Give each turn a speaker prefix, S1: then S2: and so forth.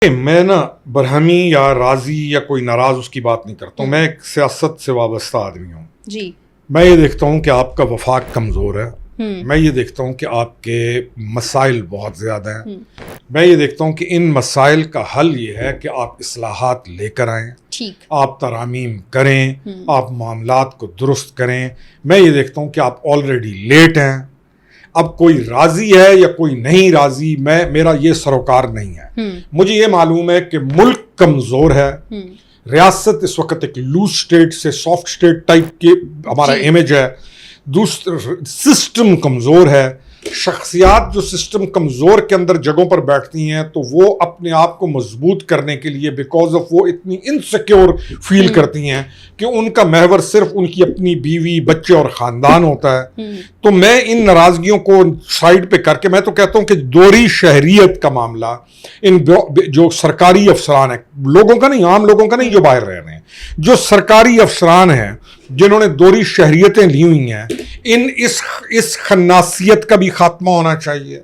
S1: میں نا برہمی یا راضی یا کوئی ناراض اس کی بات نہیں کرتا ہوں. میں ایک سیاست سے وابستہ آدمی ہوں.
S2: جی.
S1: میں یہ دیکھتا ہوں کہ آپ کا وفاق کمزور ہے. میں یہ دیکھتا ہوں کہ آپ کے مسائل بہت زیادہ ہیں. میں یہ دیکھتا ہوں کہ ان مسائل کا حل یہ ہے کہ آپ اصلاحات لے کر آئیں, آپ ترامیم کریں, آپ معاملات کو درست کریں. میں یہ دیکھتا ہوں کہ آپ آلریڈی لیٹ ہیں. اب کوئی راضی ہے یا کوئی نہیں راضی, میرا یہ سروکار نہیں ہے. مجھے یہ معلوم ہے کہ ملک کمزور ہے. ریاست اس وقت ایک لوز سٹیٹ سے سافٹ سٹیٹ ٹائپ کی ہمارا امیج ہے. سسٹم کمزور ہے. شخصیات جو سسٹم کمزور کے اندر جگہوں پر بیٹھتی ہیں تو وہ اپنے آپ کو مضبوط کرنے کے لیے بیکاز آف وہ اتنی انسیکیور فیل کرتی ہیں کہ ان کا محور صرف ان کی اپنی بیوی, بچے اور خاندان ہوتا ہے. تو میں ان ناراضگیوں کو سائڈ پہ کر کے میں تو کہتا ہوں کہ دوہری شہریت کا معاملہ ان جو سرکاری افسران ہیں, لوگوں کا نہیں, عام لوگوں کا نہیں جو باہر رہ رہے ہیں, جو سرکاری افسران ہیں جنہوں نے دوہری شہریتیں لی ہوئی ہیں, اس خناسیت کا بھی خاتمہ ہونا چاہیے.